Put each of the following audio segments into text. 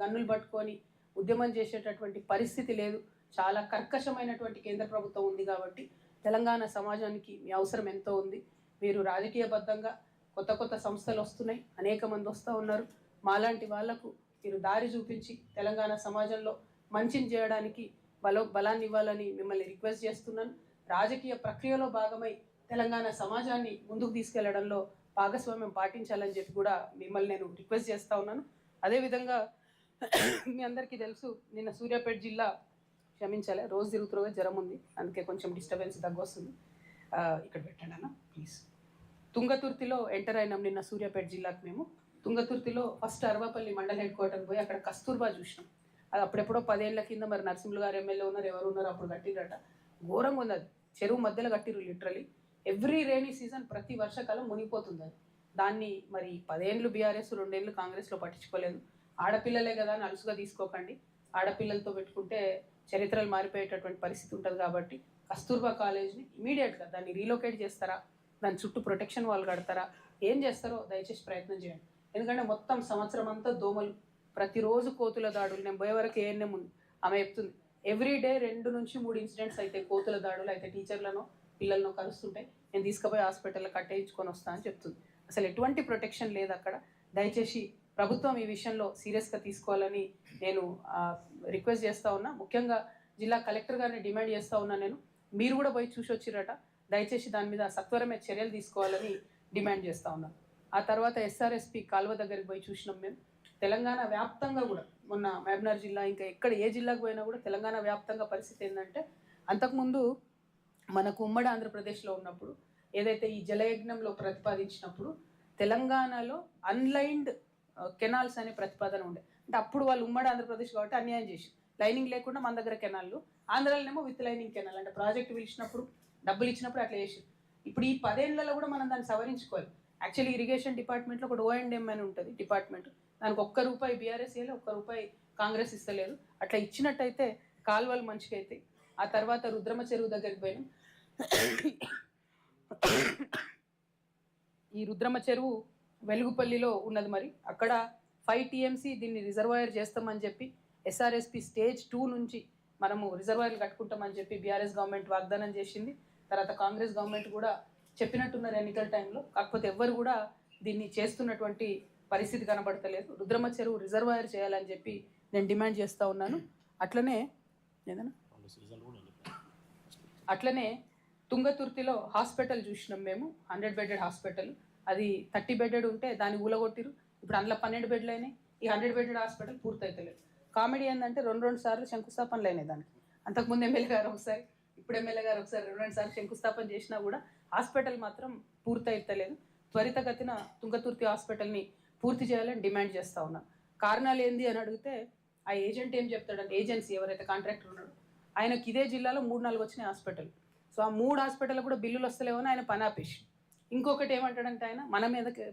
గన్నులు పట్టుకొని ఉద్యమం చేసేటటువంటి పరిస్థితి లేదు. చాలా కర్కశమైనటువంటి కేంద్ర ప్రభుత్వం ఉంది కాబట్టి తెలంగాణ సమాజానికి మీ అవసరం ఎంతో ఉంది. మీరు రాజకీయబద్ధంగా కొత్త కొత్త సంస్థలు వస్తున్నాయి, అనేక మంది వస్తూ ఉన్నారు. మాలాంటి వాళ్లకు మీరు దారి చూపించి తెలంగాణ సమాజంలో మంచిని చేయడానికి బలాన్ని ఇవ్వాలని మిమ్మల్ని రిక్వెస్ట్ చేస్తున్నాను. రాజకీయ ప్రక్రియలో భాగమై తెలంగాణ సమాజాన్ని ముందుకు తీసుకెళ్లడంలో భాగస్వామ్యం పాటించాలని చెప్పి కూడా మిమ్మల్ని నేను రిక్వెస్ట్ చేస్తూ ఉన్నాను. అదేవిధంగా మీ అందరికీ తెలుసు, నిన్న సూర్యాపేట జిల్లా, క్షమించాలి రోజు తిరుగుతురుగా జ్వరం ఉంది, అందుకే కొంచెం డిస్టర్బెన్స్ వస్తుంది. ఇక్కడ పెట్టండి అన్న ప్లీజ్. తుంగతుర్తిలో ఎంటర్ అయినాం నిన్న సూర్యాపేట జిల్లాకు. మేము తుంగతుర్తిలో ఫస్ట్ అరవపల్లి మండల హెడ్ క్వార్టర్ పోయి అక్కడ కస్తూర్బా చూసినాం. అది అప్పుడెప్పుడో 10 ఏళ్ల కింద మరి నరసింహులు గారు ఎమ్మెల్యే ఉన్నారు, ఎవరు ఉన్నారు అప్పుడు కట్టిరట. ఘోరంగా ఉంది అది, చెరువు మధ్యలో కట్టిరు లిటరలీ. ఎవ్రీ రైనీ సీజన్ ప్రతి వర్షాకాలం మునిగిపోతుంది అది. దాన్ని మరి 10 ఏళ్ళు బీఆర్ఎస్, 2 ఏళ్ళు కాంగ్రెస్లో పట్టించుకోలేదు. ఆడపిల్లలే కదా అని అలుసుగా తీసుకోకండి. ఆడపిల్లలతో పెట్టుకుంటే చరిత్రలు మారిపోయేటటువంటి పరిస్థితి ఉంటుంది. కాబట్టి కస్తూర్బా కాలేజ్ని ఇమీడియట్గా దాన్ని రీలొకేట్ చేస్తారా, దాని చుట్టూ ప్రొటెక్షన్ వాల్ కడతారా, ఏం చేస్తారో దయచేసి ప్రయత్నం చేయండి. ఎందుకంటే మొత్తం సంవత్సరం అంతా దోమలు, ప్రతిరోజు కోతుల దాడులు. నేను పోయే వరకు ఏఎన్ఎం ఉంది, ఆమె చెప్తుంది ఎవ్రీడే 2 నుంచి 3 ఇన్సిడెంట్స్ అయితే కోతుల దాడులు అయితే టీచర్లను పిల్లలను కలుస్తుంటాయి. నేను తీసుకుపోయి హాస్పిటల్లో కట్టేయించుకొని వస్తా అని చెప్తుంది. అసలు ఎటువంటి ప్రొటెక్షన్ లేదు అక్కడ. దయచేసి ప్రభుత్వం ఈ విషయంలో సీరియస్గా తీసుకోవాలని నేను రిక్వెస్ట్ చేస్తూ ఉన్నా. ముఖ్యంగా జిల్లా కలెక్టర్ గారిని డిమాండ్ చేస్తూ ఉన్నా నేను. మీరు కూడా పోయి చూసి వచ్చిరట, దయచేసి దాని మీద సత్వరమే చర్యలు తీసుకోవాలని డిమాండ్ చేస్తూ ఉన్నాను. ఆ తర్వాత ఎస్ఆర్ఎస్పి కాల్వ దగ్గరికి పోయి చూసినాం మేము. తెలంగాణ వ్యాప్తంగా కూడా మొన్న మహబూబ్నగర్ జిల్లా, ఇంకా ఎక్కడ ఏ జిల్లాకు పోయినా కూడా తెలంగాణ వ్యాప్తంగా పరిస్థితి ఏంటంటే, అంతకుముందు మనకు ఉమ్మడి ఆంధ్రప్రదేశ్లో ఉన్నప్పుడు ఏదైతే ఈ జలయజ్ఞంలో ప్రతిపాదించినప్పుడు తెలంగాణలో అన్లైన్డ్ కెనాల్స్ అనే ప్రతిపాదన ఉండే. అంటే అప్పుడు వాళ్ళు ఉమ్మడి ఆంధ్రప్రదేశ్ కాబట్టి అన్యాయం చేసి లైనింగ్ లేకుండా మన దగ్గర కెనాల్లు, ఆంధ్రాలోనేమో విత్ లైనింగ్ కెనాల్. అంటే ప్రాజెక్ట్ పిలిచినప్పుడు డబ్బులు ఇచ్చినప్పుడు అట్లా చేసి, ఇప్పుడు ఈ 10 ఏళ్లలో కూడా మనం దాన్ని సవరించుకోవాలి. యాక్చువల్లీ ఇరిగేషన్ డిపార్ట్మెంట్లో ఒకటి O&M అని ఉంటుంది డిపార్ట్మెంట్, దానికి ₹1 బీఆర్ఎస్ ఇవ్వాలి, ₹1 కాంగ్రెస్ ఇస్తలేదు. అట్లా ఇచ్చినట్టయితే కాలువలు మంచిగా అవుతాయి. ఆ తర్వాత రుద్రమ చెరువు దగ్గరికి పోయినాం. ఈ రుద్రమ చెరువు వెలుగుపల్లిలో ఉన్నది. మరి అక్కడ 5 TMC దీన్ని రిజర్వాయర్ చేస్తామని చెప్పి ఎస్ఆర్ఎస్పి స్టేజ్ 2 నుంచి మనము రిజర్వాయర్లు కట్టుకుంటామని చెప్పి బీఆర్ఎస్ గవర్నమెంట్ వాగ్దానం చేసింది. తర్వాత కాంగ్రెస్ గవర్నమెంట్ కూడా చెప్పినట్టున్నారు ఎన్నికల టైంలో. కాకపోతే ఎవ్వరు కూడా దీన్ని చేస్తున్నటువంటి పరిస్థితి కనబడతలేదు. రుద్రమ చెరువు రిజర్వాయర్ చేయాలని చెప్పి నేను డిమాండ్ చేస్తూ ఉన్నాను. అట్లనే తుంగతుర్తిలో హాస్పిటల్ చూసినాం మేము, 100 బెడెడ్ హాస్పిటల్. అది 30 బెడెడ్ ఉంటే దాన్ని ఊలగొట్టిరు. ఇప్పుడు అందులో 12 బెడ్లు అయినాయి. ఈ 100 బెడెడ్ హాస్పిటల్ పూర్తయితలేదు. కామెడీ ఏంటంటే 2 సార్లు శంకుస్థాపనలు అయినాయి దానికి. అంతకుముందు ఎమ్మెల్యే గారు ఒకసారి, ఇప్పుడు ఎమ్మెల్యే గారు ఒకసారి, 2 సార్లు శంకుస్థాపన చేసినా కూడా హాస్పిటల్ మాత్రం పూర్తయితలేదు. త్వరితగతిన తుంగతుర్తి హాస్పిటల్ని పూర్తి చేయాలని డిమాండ్ చేస్తూ ఉన్నాను. కారణాలు ఏంది అని అడిగితే ఆ ఏజెంట్ ఏం చెప్తాడంటే, ఏజెన్సీ ఎవరైతే కాంట్రాక్టర్ ఉన్నాడో ఆయనకి ఇదే జిల్లాలో 3-4 వచ్చినాయి హాస్పిటల్. సో ఆ 3 హాస్పిటల్ కూడా బిల్లులు వస్తలేవని ఆయన పని ఆపేసి, ఇంకొకటి ఏమంటాడంటే ఆయన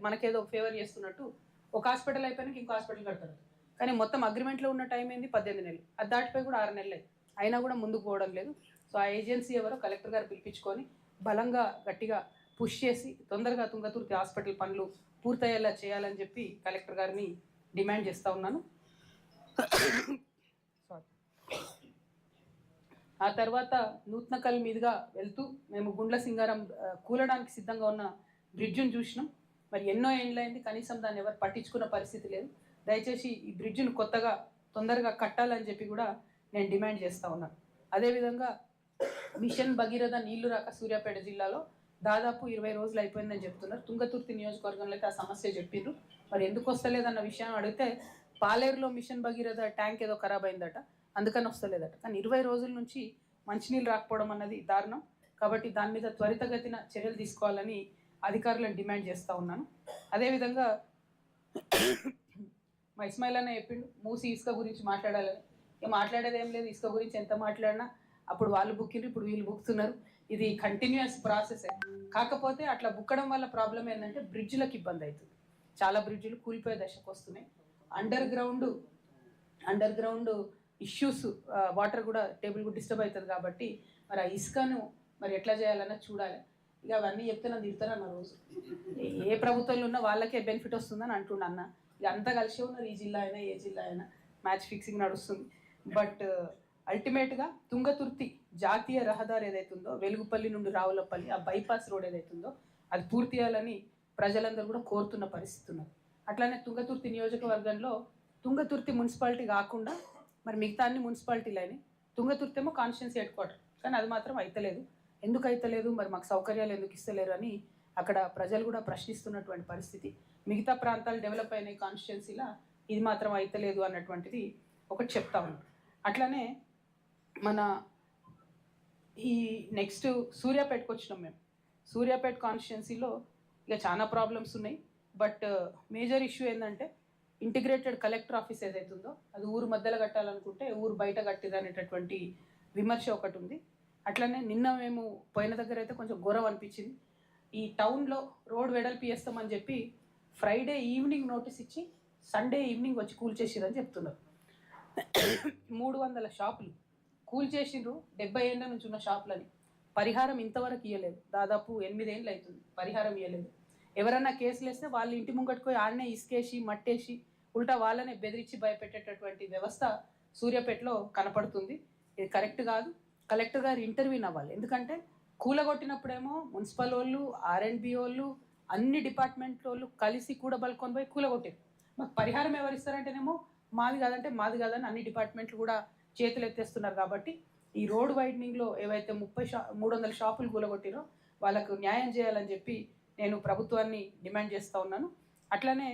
మనకేదో ఫేవర్ చేస్తున్నట్టు ఒక హాస్పిటల్ అయిపోయినాక ఇంకో హాస్పిటల్ కడతారు. కానీ మొత్తం అగ్రిమెంట్లో ఉన్న టైం ఏంది 18 నెలలు, అది దాటిపోయి కూడా 6 నెలలు అయినా కూడా ముందుకు పోవడం లేదు. సో ఆ ఏజెన్సీ ఎవరో కలెక్టర్ గారు పిలిపించుకొని బలంగా గట్టిగా పుష్ చేసి తొందరగా తుంగతుర్తి హాస్పిటల్ పనులు పూర్తయ్యేలా చేయాలని చెప్పి కలెక్టర్ గారిని డిమాండ్ చేస్తూ ఉన్నాను. ఆ తర్వాత నూతనకల్ మీదుగా వెళ్తూ మేము గుండ్ల సింగారం కూలడానికి సిద్ధంగా ఉన్న బ్రిడ్జ్ను చూసినాం. మరి ఎన్నో ఏండ్లైంది, కనీసం దాన్ని ఎవరు పట్టించుకున్న పరిస్థితి లేదు. దయచేసి ఈ బ్రిడ్జ్ను కొత్తగా తొందరగా కట్టాలని చెప్పి కూడా నేను డిమాండ్ చేస్తూ ఉన్నాను. అదేవిధంగా మిషన్ భగీరథ నీళ్లు రాక సూర్యాపేట జిల్లాలో దాదాపు 20 రోజులు అయిపోయిందని చెప్తున్నారు. తుంగతుర్తి నియోజకవర్గంలో అయితే ఆ సమస్య చెప్పిండ్రు. మరి ఎందుకు వస్తలేదన్న విషయం అడిగితే పాలేరులో మిషన్ భగీరథ ట్యాంక్ ఏదో ఖరాబ్ అయిందట, అందుకని వస్తలేదట. కానీ 20 రోజుల నుంచి మంచినీళ్ళు రాకపోవడం అన్నది దారుణం. కాబట్టి దాని మీద త్వరితగతిన చర్యలు తీసుకోవాలని అధికారులను డిమాండ్ చేస్తూ ఉన్నాను. అదేవిధంగా మా ఇస్మాయిల్ అన్న చెప్పిండు మూసి ఇసుక గురించి మాట్లాడాలని. మాట్లాడేది ఏం లేదు, ఇసుక గురించి ఎంత మాట్లాడినా అప్పుడు వాళ్ళు బుక్కిండ్రు, ఇప్పుడు వీళ్ళు బుక్కుతున్నారు. ఇది కంటిన్యూస్ ప్రాసెస్. కాకపోతే అట్లా బుక్కడం వల్ల ప్రాబ్లం ఏంటంటే బ్రిడ్జ్లకు ఇబ్బంది అవుతుంది. చాలా బ్రిడ్జ్లు కూలిపోయే దశకు వస్తున్నాయి. అండర్ గ్రౌండ్ ఇష్యూస్, వాటర్ కూడా టేబుల్ కూడా డిస్టర్బ్ అవుతుంది. కాబట్టి మరి ఆ ఇసుకను మరి ఎట్లా చేయాలన్నా చూడాలి. ఇక అవన్నీ చెప్తే నన్ను తిడతారన్న రోజు. ఏ ప్రభుత్వంలో ఉన్నా వాళ్ళకే బెనిఫిట్ వస్తుందని అంటుండ అన్న. ఇక అంతా కలిసి ఉన్నారు, ఈ జిల్లా అయినా ఏ జిల్లా అయినా. మ్యాచ్ ఫిక్సింగ్ నడుస్తుంది. బట్ అల్టిమేట్గా తుంగతుర్తి జాతీయ రహదారి ఏదైతుందో వెలుగుపల్లి నుండి రావులపల్లి ఆ బైపాస్ రోడ్ ఏదైతుందో అది పూర్తి చేయాలని ప్రజలందరూ కూడా కోరుతున్న పరిస్థితి ఉన్నది. అట్లానే తుంగతుర్తి నియోజకవర్గంలో తుంగతుర్తి మున్సిపాలిటీ కాకుండా మరి మిగతా అన్ని మున్సిపాలిటీలని తుంగతుర్తి ఏమో కాన్స్టిట్యున్సీ హెడ్ క్వార్టర్, కానీ అది మాత్రం అయితలేదు. ఎందుకు అయితలేదు, మరి మాకు సౌకర్యాలు ఎందుకు ఇస్తలేరు అని అక్కడ ప్రజలు కూడా ప్రశ్నిస్తున్నటువంటి పరిస్థితి. మిగతా ప్రాంతాలు డెవలప్ అయిన కాన్స్టిట్యున్సీలా ఇది మాత్రం అయితలేదు అన్నటువంటిది ఒకటి చెప్తా ఉన్నాం. అట్లానే మన ఈ నెక్స్ట్ సూర్యాపేటకు వచ్చినాం మేము. సూర్యాపేట కాన్స్టిట్యున్సీలో ఇక చాలా ప్రాబ్లమ్స్ ఉన్నాయి. బట్ మేజర్ ఇష్యూ ఏంటంటే ఇంటిగ్రేటెడ్ కలెక్టర్ ఆఫీస్ ఏదైతుందో అది ఊరు మధ్యలో కట్టాలనుకుంటే ఊరు బయట కట్టిదనేటటువంటి విమర్శ ఒకటి ఉంది. అట్లనే నిన్న మేము పోయిన దగ్గర అయితే కొంచెం ఘోరం అనిపించింది. ఈ టౌన్లో రోడ్ వెడల్పి చేస్తామని చెప్పి ఫ్రైడే ఈవినింగ్ నోటీస్ ఇచ్చి సండే ఈవినింగ్ వచ్చి కూల్చేసిరని చెప్తున్నారు. 300 షాపులు కూల్చేసిండ్రు. 70 ఏళ్ళ నుంచి ఉన్న షాపులని పరిహారం ఇంతవరకు ఇవ్వలేదు. దాదాపు 8 ఏళ్ళు అవుతుంది పరిహారం ఇవ్వలేదు. ఎవరన్నా కేసులు వేస్తే వాళ్ళు ఇంటి ముంగట్టుకోయి ఆడనే ఇసుకేసి మట్టేసి ఉల్టా వాళ్ళనే బెదిరించి భయపెట్టేటటువంటి వ్యవస్థ సూర్యాపేటలో కనపడుతుంది. ఇది కరెక్ట్ కాదు. కలెక్టర్ గారు ఇంటర్వ్యూని అవ్వాలి. ఎందుకంటే కూలగొట్టినప్పుడేమో మున్సిపల్ వాళ్ళు, R&B వాళ్ళు, అన్ని డిపార్ట్మెంట్ వాళ్ళు కలిసి కూడబలుకొని పోయి కూలగొట్టారు. మాకు పరిహారం ఎవరిస్తారంటేనేమో మాది కాదంటే మాది కాదని అన్ని డిపార్ట్మెంట్లు కూడా చేతులు ఎత్తేస్తున్నారు. కాబట్టి ఈ రోడ్ వైడనింగ్లో ఏవైతే 300 షాపులు కూలగొట్టిరో వాళ్ళకు న్యాయం చేయాలని చెప్పి నేను ప్రభుత్వాన్ని డిమాండ్ చేస్తూ ఉన్నాను. అట్లనే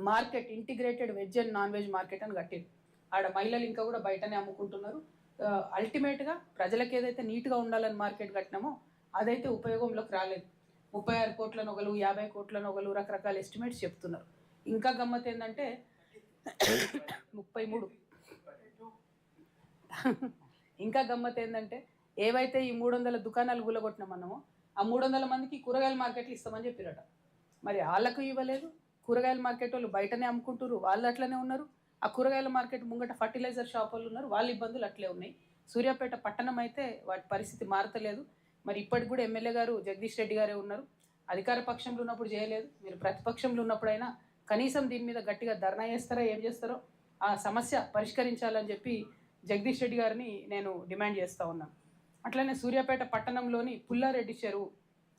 market integrated veg and non veg market అని కట్టిరు. ఆడ మహిళలు ఇంకా కూడా బయటనే అమ్ముకుంటున్నారు. అల్టిమేట్గా ప్రజలకు ఏదైతే నీట్గా ఉండాలని మార్కెట్ కట్టినామో అదైతే ఉపయోగంలోకి రాలేదు. 36 కోట్ల నొగలు, 50 కోట్ల నొగలు రకరకాల ఎస్టిమేట్స్ చెప్తున్నారు. ఇంకా గమ్మత్ ఏంటంటే 33 ఇంకా గమ్మత్ ఏంటంటే ఏవైతే ఈ 300 దుకాణాలు కూలగొట్టినామన్నామో ఆ 300 మందికి కూరగాయల మార్కెట్లు ఇస్తామని చెప్పిరట. మరి వాళ్ళకు ఇవ్వలేదు. కూరగాయల మార్కెట్ వాళ్ళు బయటనే అమ్ముకుంటారు, వాళ్ళు అట్లనే ఉన్నారు. ఆ కూరగాయల మార్కెట్ ముంగట ఫర్టిలైజర్ షాప్ వాళ్ళు ఉన్నారు, వాళ్ళ ఇబ్బందులు అట్లే ఉన్నాయి. సూర్యాపేట పట్టణం అయితే వాటి పరిస్థితి మారతలేదు. మరి ఇప్పటికి కూడా ఎమ్మెల్యే గారు జగదీష్ రెడ్డి గారే ఉన్నారు. అధికార పక్షంలో ఉన్నప్పుడు చేయలేదు, మీరు ప్రతిపక్షంలో ఉన్నప్పుడైనా కనీసం దీని మీద గట్టిగా ధర్నా చేస్తారో ఏం చేస్తారో ఆ సమస్య పరిష్కరించాలని చెప్పి జగదీష్ రెడ్డి గారిని నేను డిమాండ్ చేస్తూ ఉన్నాను. అట్లనే సూర్యాపేట పట్టణంలోని పుల్లారెడ్డి చెరువు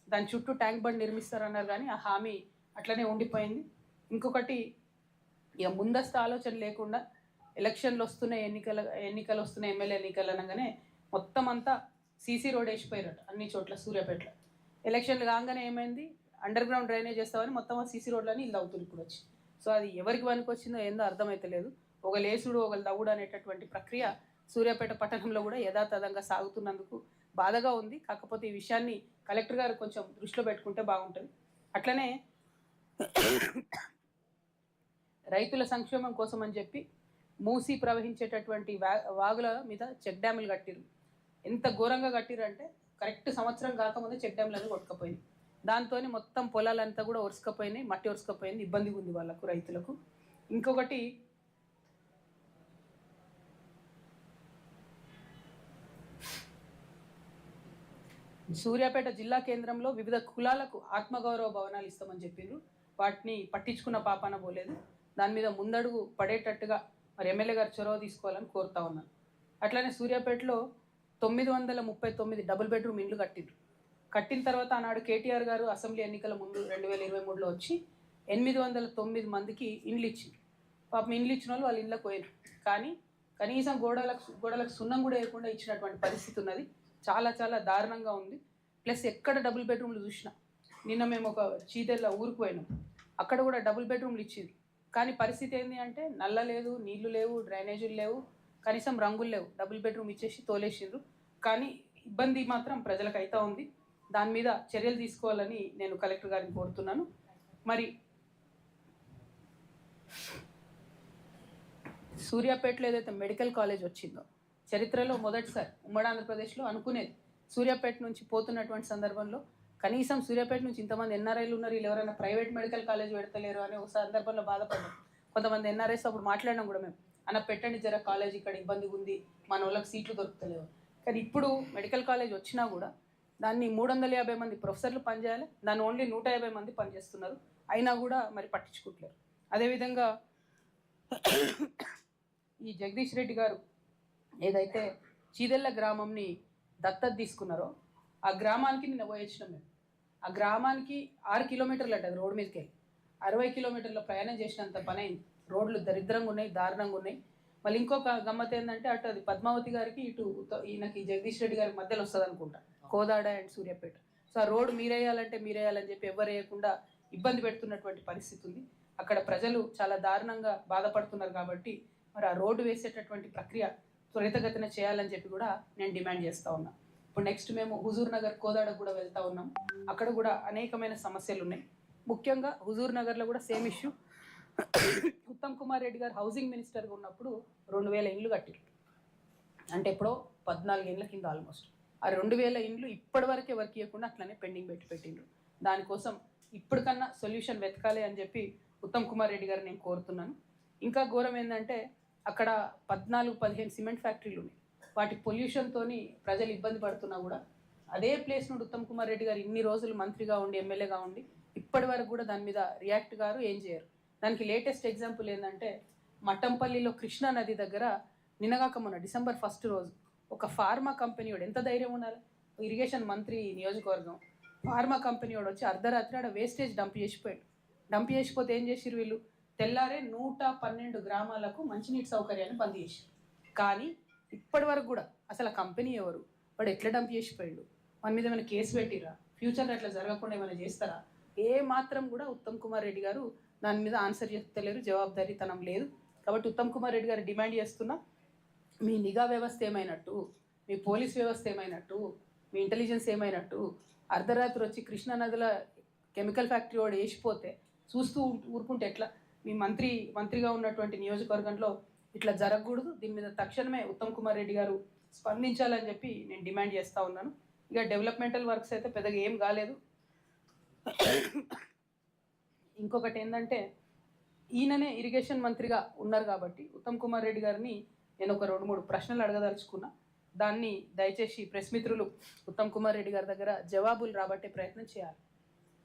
దాని చుట్టూ ట్యాంక్ బండ్ నిర్మిస్తారన్నారు, కానీ ఆ హామీ అట్లనే ఉండిపోయింది. ఇంకొకటి ఇక ముందస్తు ఆలోచన లేకుండా ఎలక్షన్లు వస్తున్నాయి, ఎన్నికలు వస్తున్నాయి, ఎమ్మెల్యే ఎన్నికలు అనగానే మొత్తం అంతా సీసీ రోడ్ వేసిపోయారట అన్ని చోట్ల సూర్యాపేటలో. ఎలక్షన్లు కాగానే ఏమైంది, అండర్ గ్రౌండ్ డ్రైనేజ్ చేస్తామని మొత్తం ఆ సీసీ రోడ్లని ఇల్లు అవుతుంది ఇప్పుడు వచ్చి. సో అది ఎవరికి పనికి వచ్చిందో ఏందో అర్థమైతలేదు. ఒక లేసుడు ఒకరు దవ్వుడు అనేటటువంటి ప్రక్రియ సూర్యాపేట పట్టణంలో కూడా యథాతథంగా సాగుతున్నందుకు బాధగా ఉంది. కాకపోతే ఈ విషయాన్ని కలెక్టర్ గారు కొంచెం దృష్టిలో పెట్టుకుంటే బాగుంటుంది. అట్లనే రైతుల సంక్షేమం కోసం అని చెప్పి మూసి ప్రవహించేటటువంటి వాగుల మీద చెక్ డ్యాములు కట్టిరు. ఎంత ఘోరంగా కట్టిరు అంటే కరెక్ట్ సంవత్సరం కాకముందే చెక్ డ్యాములన్నీ కొట్టుకపోయినాయి. దాంతో మొత్తం పొలాలంతా కూడా ఒరుసుకపోయినాయి, మట్టి ఒరుసుకపోయింది, ఇబ్బందిగా ఉంది వాళ్ళకు రైతులకు. ఇంకొకటి సూర్యాపేట జిల్లా కేంద్రంలో వివిధ కులాలకు ఆత్మగౌరవ భవనాలు ఇస్తామని చెప్పిండ్రు. వాటిని పట్టించుకున్న పాపాన పోలేదు. దాని మీద ముందడుగు పడేటట్టుగా మరి ఎమ్మెల్యే గారు చొరవ తీసుకోవాలని కోరుతా ఉన్నాను. అట్లనే సూర్యాపేటలో 939 డబుల్ బెడ్రూమ్ ఇండ్లు కట్టిండ్రు. కట్టిన తర్వాత ఆనాడు కేటీఆర్ గారు అసెంబ్లీ ఎన్నికల ముందు 2023లో వచ్చి 809 మందికి ఇండ్లు ఇచ్చిండ్రు. పాపం ఇండ్లు ఇచ్చిన వాళ్ళు ఇండ్లకు పోయారు, కానీ కనీసం గోడలకు సున్నం కూడా వేయకుండా ఇచ్చినటువంటి పరిస్థితి ఉన్నది. చాలా చాలా దారుణంగా ఉంది. ప్లస్ ఎక్కడ డబుల్ బెడ్రూమ్లు చూసినా, నిన్న మేము ఒక చీతెల్ల ఊరికి పోయినాం, అక్కడ కూడా డబుల్ బెడ్రూమ్లు ఇచ్చిండ్రు. కానీ పరిస్థితి ఏంటి అంటే నల్ల లేదు, నీళ్లు లేవు, డ్రైనేజీలు లేవు, కనీసం రంగులు లేవు. డబుల్ బెడ్రూమ్ ఇచ్చేసి తోలేసిండ్రు. కానీ ఇబ్బంది మాత్రం ప్రజలకు అయితే ఉంది. దాని మీద చర్యలు తీసుకోవాలని నేను కలెక్టర్ గారిని కోరుతున్నాను. మరి సూర్యాపేటలో ఏదైతే మెడికల్ కాలేజ్ వచ్చిందో చరిత్రలో మొదటిసారి ఉమ్మడి ఆంధ్రప్రదేశ్లో అనుకునేది. సూర్యాపేట నుంచి పోతున్నటువంటి సందర్భంలో కనీసం సూర్యాపేట నుంచి ఇంతమంది ఎన్ఆర్ఐలు ఉన్నారు, వీళ్ళు ఎవరైనా ప్రైవేట్ మెడికల్ కాలేజ్ పెడతలేరు అనే ఒక సందర్భంలో బాధపడ్డాం. కొంతమంది ఎన్ఆర్ఐస్ అప్పుడు మాట్లాడినాం కూడా మేము, అన్న పెట్టండి జర కాలేజ్, ఇక్కడ ఇబ్బందిగా ఉంది, మన వాళ్ళకి సీట్లు దొరుకుతలేవు. కానీ ఇప్పుడు మెడికల్ కాలేజ్ వచ్చినా కూడా దాన్ని 350 మంది ప్రొఫెసర్లు పనిచేయాలి, దాన్ని ఓన్లీ 150 మంది పనిచేస్తున్నారు. అయినా కూడా మరి పట్టించుకుంటలేరు. అదేవిధంగా ఈ జగదీష్ రెడ్డి గారు ఏదైతే చీదెళ్ళ గ్రామంని దత్తత తీసుకున్నారో ఆ గ్రామానికి నిన్న పోయొచ్చినాం మేము. ఆ గ్రామానికి 6 కిలోమీటర్లు అంట రోడ్డు మీదకి వెళ్ళి 60 కిలోమీటర్ల ప్రయాణం చేసినంత పని అయింది. రోడ్లు దరిద్రంగా ఉన్నాయి, దారుణంగా ఉన్నాయి. మళ్ళీ ఇంకొక గమ్మత్ ఏంటంటే అటు అది పద్మావతి గారికి ఇటు ఈయనకి జగదీష్ రెడ్డి గారికి మధ్యలో వస్తుంది అనుకుంటా, కోదాడ అండ్ సూర్యాపేట. సో ఆ రోడ్డు మీరేయాలంటే మీరేయాలని చెప్పి ఎవరు వేయకుండా ఇబ్బంది పెడుతున్నటువంటి పరిస్థితి ఉంది. అక్కడ ప్రజలు చాలా దారుణంగా బాధపడుతున్నారు. కాబట్టి మరి ఆ రోడ్డు వేసేటటువంటి ప్రక్రియ త్వరితగతిన చేయాలని చెప్పి కూడా నేను డిమాండ్ చేస్తూ ఉన్నా. ఇప్పుడు నెక్స్ట్ మేము హుజూర్ నగర్ కోదాడకు కూడా వెళ్తూ ఉన్నాం. అక్కడ కూడా అనేకమైన సమస్యలు ఉన్నాయి. ముఖ్యంగా హుజూర్ నగర్లో కూడా సేమ్ ఇష్యూ. ఉత్తమ్ కుమార్ రెడ్డి గారు హౌసింగ్ మినిస్టర్గా ఉన్నప్పుడు 2000 ఇండ్లు కట్టారు. అంటే ఎప్పుడో 14 ఏళ్ళ కింద ఆల్మోస్ట్. ఆ 2000 ఇండ్లు ఇప్పటి వరకు ఎవరికి ఇవ్వకుండా అట్లనే పెండింగ్ పెట్టిండ్రు. దానికోసం ఇప్పటికన్నా సొల్యూషన్ వెతకాలి అని చెప్పి ఉత్తమ్ కుమార్ రెడ్డి గారు నేను కోరుతున్నాను. ఇంకా ఘోరం ఏంటంటే అక్కడ 14-15 సిమెంట్ ఫ్యాక్టరీలు ఉన్నాయి. వాటి పొల్యూషన్తోని ప్రజలు ఇబ్బంది పడుతున్నా కూడా అదే ప్లేస్ నుండి ఉత్తమ్ కుమార్ రెడ్డి గారు ఇన్ని రోజులు మంత్రిగా ఉండి ఎమ్మెల్యేగా ఉండి ఇప్పటి వరకు కూడా దాని మీద రియాక్ట్ గారు ఏం చేయరు. దానికి లేటెస్ట్ ఎగ్జాంపుల్ ఏంటంటే మట్టంపల్లిలో కృష్ణా నది దగ్గర నిన్నగాక మొన్న December 1 రోజు ఒక ఫార్మా కంపెనీ వాడు, ఎంత ధైర్యం ఉండాలి, ఇరిగేషన్ మంత్రి నియోజకవర్గం ఫార్మా కంపెనీ వాడు వచ్చి అర్ధరాత్రి ఆడ వేస్టేజ్ డంప్ చేసిపోయాడు. డంప్ చేసిపోతే ఏం చేసిరు వీళ్ళు, తెల్లారే 112 గ్రామాలకు మంచినీటి సౌకర్యాన్ని బంద్ చేశారు. కానీ ఇప్పటి వరకు కూడా అసలు ఆ కంపెనీ ఎవరు, వాడు ఎట్లా డంప్ చేసిపోయాడు, మన మీద ఏమైనా కేసు పెట్టిరా, ఫ్యూచర్లో అట్లా జరగకుండా ఏమైనా చేస్తారా, ఏ మాత్రం కూడా ఉత్తమ్ కుమార్ రెడ్డి గారు దాని మీద ఆన్సర్ చెప్తలేరు, జవాబుదారీతనం లేదు. కాబట్టి ఉత్తమ్ కుమార్ రెడ్డి గారు డిమాండ్ చేస్తున్నా, మీ నిఘా వ్యవస్థ ఏమైనట్టు, మీ పోలీస్ వ్యవస్థ ఏమైనట్టు, మీ ఇంటెలిజెన్స్ ఏమైనట్టు, అర్ధరాత్రి వచ్చి కృష్ణానదిలో కెమికల్ ఫ్యాక్టరీ వాడు వేసిపోతే చూస్తూ ఊరుకుంటే ఎట్లా? మీ మంత్రిగా ఉన్నటువంటి నియోజకవర్గంలో ఇట్లా జరగకూడదు. దీని మీద తక్షణమే ఉత్తమ్ కుమార్ రెడ్డి గారు స్పందించాలని చెప్పి నేను డిమాండ్ చేస్తూ ఉన్నాను. ఇక డెవలప్మెంటల్ వర్క్స్ అయితే పెద్దగా ఏం కాలేదు. ఇంకొకటి ఏంటంటే ఈయననే ఇరిగేషన్ మంత్రిగా ఉన్నారు కాబట్టి ఉత్తమ్ కుమార్ రెడ్డి గారిని నేను ఒక 2-3 ప్రశ్నలు అడగదలుచుకున్నా. దాన్ని దయచేసి ప్రెస్ మిత్రులు ఉత్తమ్ కుమార్ రెడ్డి గారి దగ్గర జవాబులు రాబట్టే ప్రయత్నం చేయాలి.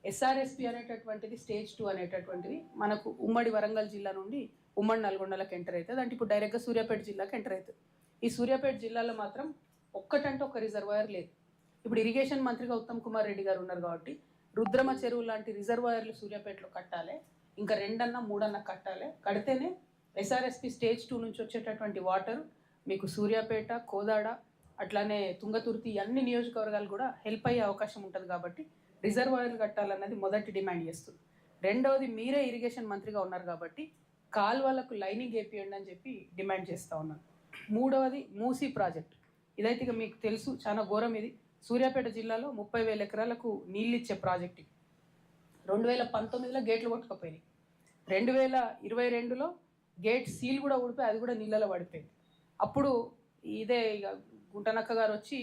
SRSP అనేటటువంటిది స్టేజ్ 2 అనేటటువంటిది మనకు ఉమ్మడి వరంగల్ జిల్లా నుండి ఉమ్మడి నల్గొండలకు ఎంటర్ అవుతుంది. అంటే ఇప్పుడు డైరెక్ట్గా సూర్యాపేట జిల్లాకి ఎంటర్ అవుతుంది. ఈ సూర్యాపేట జిల్లాలో మాత్రం ఒక్కటంటే ఒక రిజర్వాయర్ లేదు. ఇప్పుడు ఇరిగేషన్ మంత్రిగా ఉత్తమ్ కుమార్ రెడ్డి గారు ఉన్నారు కాబట్టి రుద్రమ చెరువు లాంటి రిజర్వాయర్లు సూర్యాపేటలో కట్టాలి, ఇంకా 2-3 కట్టాలి. కడితేనే SRSP స్టేజ్ 2 నుంచి వచ్చేటటువంటి వాటర్ మీకు సూర్యాపేట, కోదాడ, అట్లానే తుంగతుర్తి అన్ని నియోజకవర్గాలు కూడా హెల్ప్ అయ్యే అవకాశం ఉంటుంది. కాబట్టి రిజర్వాయర్లు కట్టాలన్నది మొదటి డిమాండ్ చేస్తుంది. రెండవది, మీరే ఇరిగేషన్ మంత్రిగా ఉన్నారు కాబట్టి కాలువలకు లైనింగ్ వేపియండి అని చెప్పి డిమాండ్ చేస్తూ ఉన్నాను. మూడవది, మూసీ ప్రాజెక్ట్. ఇదైతే ఇక మీకు తెలుసు, చాలా ఘోరం. ఇది సూర్యాపేట జిల్లాలో 30,000 ఎకరాలకు నీళ్ళు ఇచ్చే ప్రాజెక్ట్. 2019లో గేట్లు కొట్టుకుపోయినాయి. 2022లో గేట్ సీల్ కూడా ఊడిపోయి అది కూడా నీళ్ళలో పడిపోయింది. అప్పుడు ఇదే ఇక గుంటనక్క గారు వచ్చి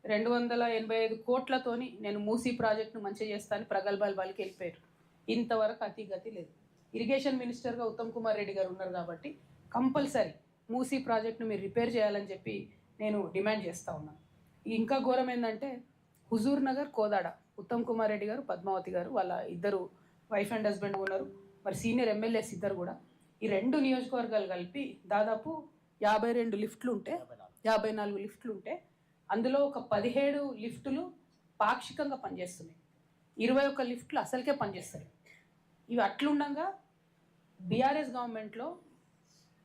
285 కోట్లతోని నేను మూసీ ప్రాజెక్టును మంచిగా చేస్తాను ప్రగల్భాలు వాళ్ళకి వెళ్ళిపోయారు. ఇంతవరకు అతిగతి లేదు. ఇరిగేషన్ మినిస్టర్గా ఉత్తమ్ కుమార్ రెడ్డి గారు ఉన్నారు కాబట్టి కంపల్సరీ మూసీ ప్రాజెక్టును మీరు రిపేర్ చేయాలని చెప్పి నేను డిమాండ్ చేస్తూ ఉన్నాను. ఇంకా ఘోరం ఏంటంటే హుజూర్ నగర్, కోదాడ ఉత్తమ్ కుమార్ రెడ్డి గారు, పద్మావతి గారు వాళ్ళ ఇద్దరు వైఫ్ అండ్ హస్బెండ్ ఉన్నారు. మరి సీనియర్ ఎమ్మెల్యేస్ ఇద్దరు కూడా. ఈ 2 నియోజకవర్గాలు కలిపి దాదాపు 52 లిఫ్ట్లు ఉంటే 54 లిఫ్ట్లు ఉంటే అందులో ఒక 17 లిఫ్టులు పాక్షికంగా పనిచేస్తున్నాయి, 21 లిఫ్ట్లు అసలుకే పనిచేస్తాయి. ఇవి అట్లుండగా బీఆర్ఎస్ గవర్నమెంట్లో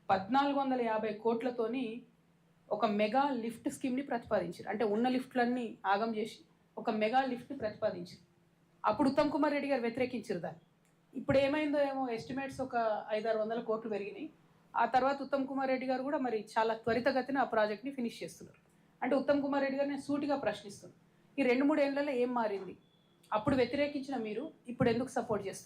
1450 కోట్లతోని ఒక మెగా లిఫ్ట్ స్కీమ్ని ప్రతిపాదించారు. అంటే ఉన్న లిఫ్ట్లన్నీ ఆగం చేసి ఒక మెగా లిఫ్ట్ని ప్రతిపాదించారు. అప్పుడు ఉత్తమ్ కుమార్ రెడ్డి గారు వ్యతిరేకించారు దాన్ని. ఇప్పుడు ఏమైందో ఏమో, ఎస్టిమేట్స్ ఒక 500-600 కోట్లు పెరిగినాయి. ఆ తర్వాత ఉత్తమ్ కుమార్ రెడ్డి గారు కూడా మరి చాలా త్వరితగతిన ఆ ప్రాజెక్ట్ని ఫినిష్ చేస్తున్నారు. అంటే ఉత్తమ్ కుమార్ రెడ్డి గారు నేను సూటిగా ప్రశ్నిస్తున్నాను, ఈ 2-3 ఏళ్లలో ఏం మారింది? అప్పుడు వ్యతిరేకించిన మీరు ఇప్పుడు ఎందుకు సపోర్ట్ చేస్తున్నారు?